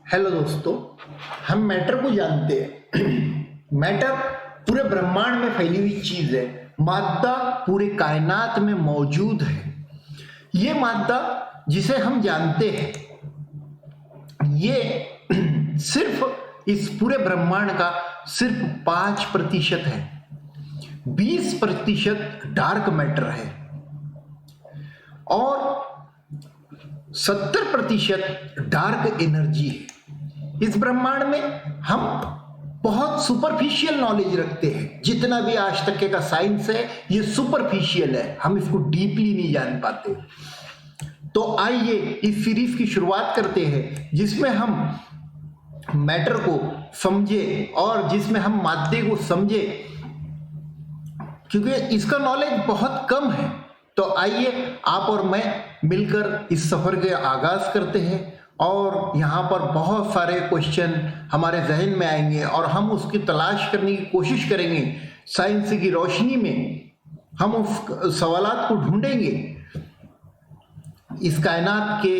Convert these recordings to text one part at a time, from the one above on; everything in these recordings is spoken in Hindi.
हेलो दोस्तों, हम मैटर को जानते हैं। मैटर पूरे ब्रह्मांड में फैली हुई चीज है। मादा पूरे कायनात में मौजूद है। ये मादा जिसे हम जानते हैं, ये सिर्फ इस पूरे ब्रह्मांड का सिर्फ 5% है। 20% डार्क मैटर है और 70% डार्क एनर्जी है। इस ब्रह्मांड में हम बहुत सुपरफिशियल नॉलेज रखते हैं। जितना भी आज तक का साइंस है, ये सुपरफिशियल है, हम इसको डीपली नहीं जान पाते। तो आइए इस सीरीज की शुरुआत करते हैं, जिसमें हम मैटर को समझे और जिसमें हम मादे को समझे, क्योंकि इसका नॉलेज बहुत कम है। तो आइए आप और मैं मिलकर इस सफर के आगाज करते हैं और यहाँ पर बहुत सारे क्वेश्चन हमारे जहन में आएंगे और हम उसकी तलाश करने की कोशिश करेंगे। साइंस की रोशनी में हम उस सवालात को ढूंढेंगे, इस कायनात के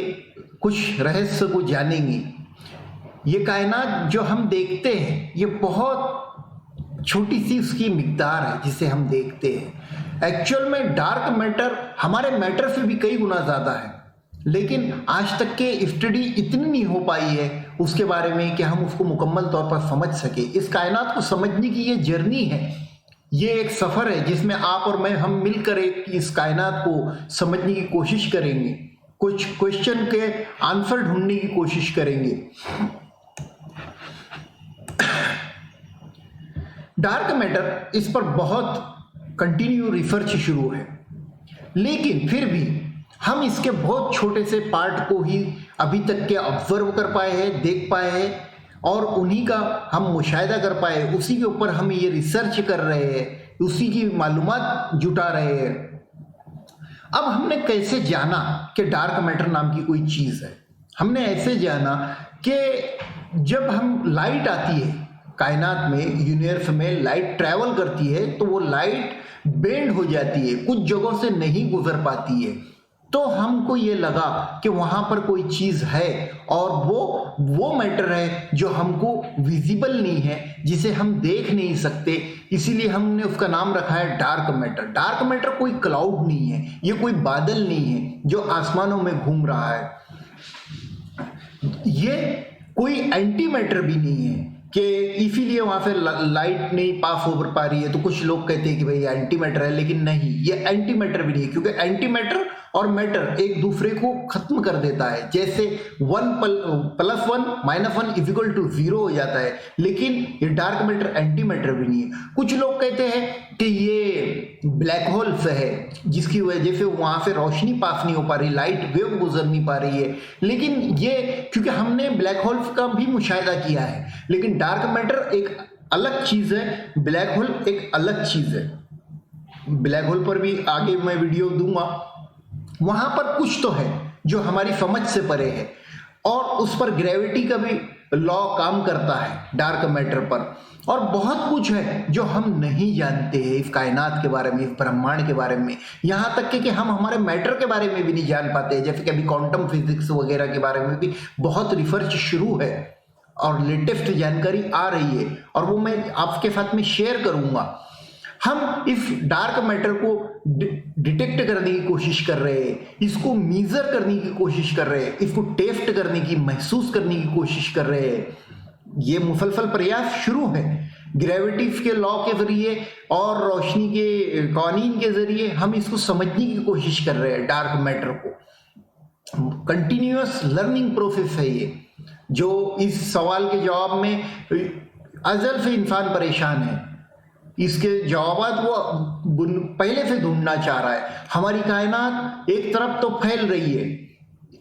कुछ रहस्य को जानेंगे। ये कायनात जो हम देखते हैं, ये बहुत छोटी सी उसकी मिकदार है जिसे हम देखते हैं। एक्चुअल में डार्क मैटर हमारे मैटर से भी कई गुना ज्यादा है, लेकिन आज तक के स्टडी इतनी नहीं हो पाई है उसके बारे में कि हम उसको मुकम्मल तौर पर समझ सके। इस कायनात को समझने की ये जर्नी है, ये एक सफर है जिसमें आप और मैं हम मिलकर एक इस कायनात को समझने की कोशिश करेंगे, कुछ क्वेश्चन के आंसर ढूंढने की कोशिश करेंगे। डार्क मैटर, इस पर बहुत कंटिन्यू रिसर्च शुरू है, लेकिन फिर भी हम इसके बहुत छोटे से पार्ट को ही अभी तक के ऑब्जर्व कर पाए हैं, देख पाए हैं और उन्हीं का हम मुशाहिदा कर पाए। उसी के ऊपर हम ये रिसर्च कर रहे हैं, उसी की मालूमात जुटा रहे हैं। अब हमने कैसे जाना कि डार्क मैटर नाम की कोई चीज है? हमने ऐसे जाना कि जब हम लाइट आती है कायनात में, यूनिवर्स में लाइट ट्रैवल करती है, तो वो लाइट बेंड हो जाती है, कुछ जगहों से नहीं गुजर पाती है। तो हमको ये लगा कि वहां पर कोई चीज है और वो मैटर है जो हमको विजिबल नहीं है, जिसे हम देख नहीं सकते। इसीलिए हमने उसका नाम रखा है डार्क मैटर। डार्क मैटर कोई क्लाउड नहीं है, ये कोई बादल नहीं है जो आसमानों में घूम रहा है। ये कोई एंटी मैटर भी नहीं है कि इसीलिए वहां से लाइट नहीं पास हो पा रही है। तो कुछ लोग कहते हैं कि भाई एंटी मैटर है, लेकिन नहीं, ये एंटी मैटर भी नहीं है, क्योंकि एंटी मैटर और मैटर एक दूसरे को खत्म कर देता है। जैसे 1 + 1 - 1 = 0 हो जाता है, लेकिन ये डार्क मैटर एंटी मैटर भी नहीं है। कुछ लोग कहते हैं कि ये ब्लैक होल से है, जिसकी वजह से वहां से रोशनी पास नहीं हो पा रही, लाइट वेव गुजर नहीं पा रही है। लेकिन ये क्योंकि हमने ब्लैक होल का भी मुशाहिदा किया है, लेकिन डार्क मैटर एक अलग चीज है, ब्लैक होल एक अलग चीज है। ब्लैक होल पर भी आगे मैं वीडियो दूंगा। वहां पर कुछ तो है जो हमारी समझ से परे है और उस पर ग्रेविटी का भी लॉ काम करता है डार्क मैटर पर। और बहुत कुछ है जो हम नहीं जानते हैं इस कायनात के बारे में, इस ब्रह्मांड के बारे में। यहां तक कि हम हमारे मैटर के बारे में भी नहीं जान पाते हैं। जैसे कि अभी क्वांटम फिजिक्स वगैरह के बारे में भी बहुत रिसर्च शुरू है और लेटेस्ट जानकारी आ रही है, और वो मैं आपके साथ में शेयर करूंगा। हम इस डार्क मैटर को डिटेक्ट करने की कोशिश कर रहे हैं, इसको मेजर करने की कोशिश कर रहे हैं, इसको टेस्ट करने की, महसूस करने की कोशिश कर रहे हैं। ये मुसलसल प्रयास शुरू है। ग्रेविटी के लॉ के जरिए और रोशनी के कानून के जरिए हम इसको समझने की कोशिश कर रहे हैं डार्क मैटर को। कंटिन्यूअस लर्निंग प्रोसेस है ये, जो इस सवाल के जवाब में अजल से इंसान परेशान है। इसके जवाब वो पहले से ढूंढना चाह रहा है। हमारी कायनात एक तरफ तो फैल रही है,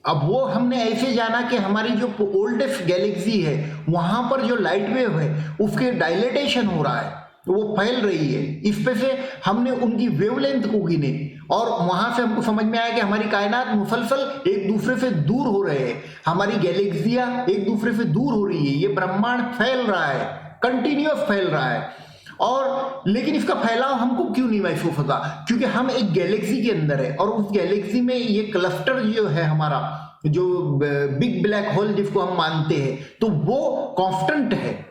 अब वो हमने ऐसे जाना कि हमारी जो ओल्डेस्ट गैलेक्सी है, वहां पर जो लाइट वेव है उसके डायलेटेशन हो रहा है, वो फैल रही है। इस पे से हमने उनकी वेवलेंथ को गिने और वहां से हमको समझ में आया कि हमारी कायनात मुसलसल एक दूसरे से दूर हो रहे हैं, हमारी गैलेक्सियां एक दूसरे से दूर हो रही है। ये ब्रह्मांड फैल रहा है, कंटिन्यूअस फैल रहा है। और लेकिन इसका फैलाव हमको क्यों नहीं महसूस होता? क्योंकि हम एक गैलेक्सी के अंदर है और उस गैलेक्सी में ये क्लस्टर जो है हमारा, जो बिग ब्लैक होल जिसको हम मानते हैं, तो वो कांस्टेंट है।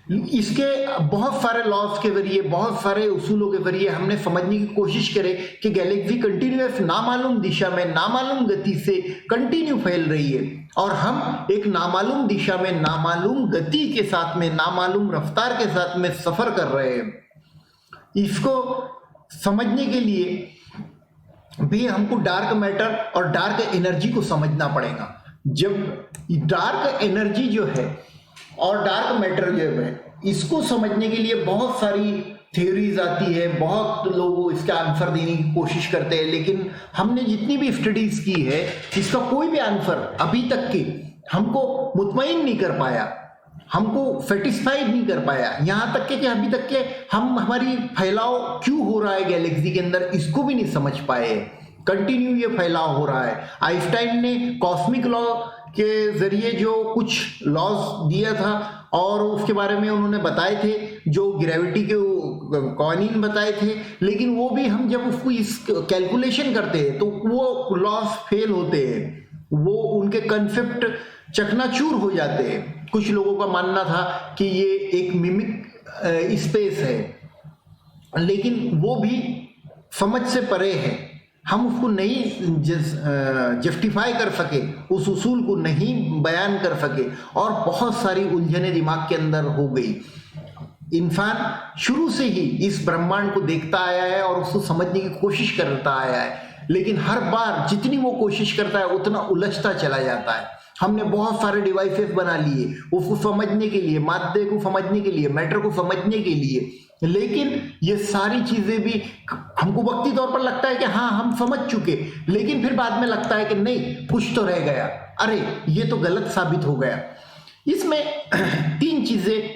इसके बहुत सारे लॉज के जरिए, बहुत सारे उसूलों के जरिए हमने समझने की कोशिश करे कि गैलेक्सी कंटिन्यूअस नामालूम दिशा में नामालूम गति से कंटिन्यू फैल रही है, और हम एक नामालूम दिशा में नामालूम गति के साथ में, नामालूम रफ्तार के साथ में सफर कर रहे हैं। इसको समझने के लिए भी हमको डार्क मैटर और डार्क एनर्जी को समझना पड़ेगा। जब डार्क एनर्जी जो है और डार्क मैटर जो है, इसको समझने के लिए बहुत सारी थ्योरीज आती है, बहुत लोग इसका आंसर देने की कोशिश करते हैं, लेकिन हमने जितनी भी स्टडीज की है, इसका कोई भी आंसर अभी तक के हमको मुतमईन नहीं कर पाया, हमको सेटिस्फाइड नहीं कर पाया। यहां तक कि अभी तक के हम हमारी फैलाव क्यों हो रहा है गैलेक्सी के अंदर, इसको भी नहीं समझ पाए। कंटिन्यू ये फैलाव हो रहा है। आइंस्टाइन ने कॉस्मिक लॉ के जरिए जो कुछ लॉज दिया था और उसके बारे में उन्होंने बताए थे, जो ग्रेविटी के कवानीन बताए थे, लेकिन वो भी हम जब उसको इस कैलकुलेशन करते हैं तो वो लॉज फेल होते हैं, वो उनके कंसेप्ट चकनाचूर हो जाते हैं। कुछ लोगों का मानना था कि ये एक मिमिक स्पेस है, लेकिन वो भी समझ से परे है। हम उसको नहीं जस्टिफाई कर सके, उस उसूल को नहीं बयान कर सके, और बहुत सारी उलझने दिमाग के अंदर हो गई। इंसान शुरू से ही इस ब्रह्मांड को देखता आया है और उसको समझने की कोशिश करता आया है, लेकिन हर बार जितनी वो कोशिश करता है उतना उलझता चला जाता है। हमने बहुत सारे डिवाइसेस बना लिए उसको समझने के लिए, मादे को समझने के लिए, मैटर को समझने के लिए, लेकिन ये सारी चीजें भी हमको वक्ती तौर पर लगता है कि हाँ हम समझ चुके, लेकिन फिर बाद में लगता है कि नहीं, कुछ तो रह गया, अरे ये तो गलत साबित हो गया। इसमें तीन चीजें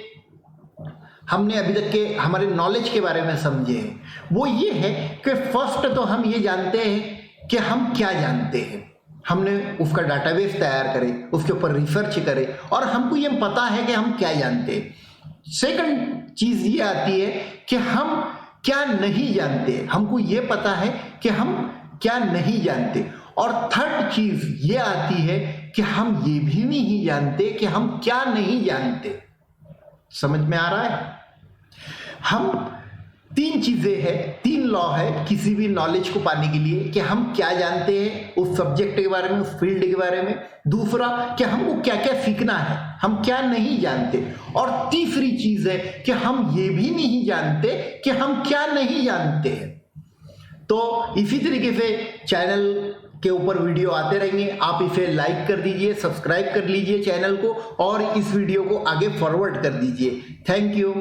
हमने अभी तक के हमारे नॉलेज के बारे में समझे हैं। वो ये है कि फर्स्ट तो हम ये जानते हैं कि हम क्या जानते हैं, हमने उसका डाटाबेस तैयार करे, उसके ऊपर रिसर्च करे, और हमको ये पता है कि हम क्या जानते हैं। सेकंड चीज ये आती है कि हम क्या नहीं जानते, हमको ये पता है कि हम क्या नहीं जानते। और थर्ड चीज ये आती है कि हम ये भी नहीं जानते कि हम क्या नहीं जानते। समझ में आ रहा है? हम तीन चीजें हैं, तीन लॉ है किसी भी नॉलेज को पाने के लिए, कि हम क्या जानते हैं उस सब्जेक्ट के बारे में, उस फील्ड के बारे में। दूसरा कि हमको क्या क्या सीखना है, हम क्या नहीं जानते। और तीसरी चीज है कि हम ये भी नहीं जानते कि हम क्या नहीं जानते हैं। तो इसी तरीके से चैनल के ऊपर वीडियो आते रहेंगे। आप इसे लाइक कर दीजिए, सब्सक्राइब कर लीजिए चैनल को, और इस वीडियो को आगे फॉरवर्ड कर दीजिए। Thank you.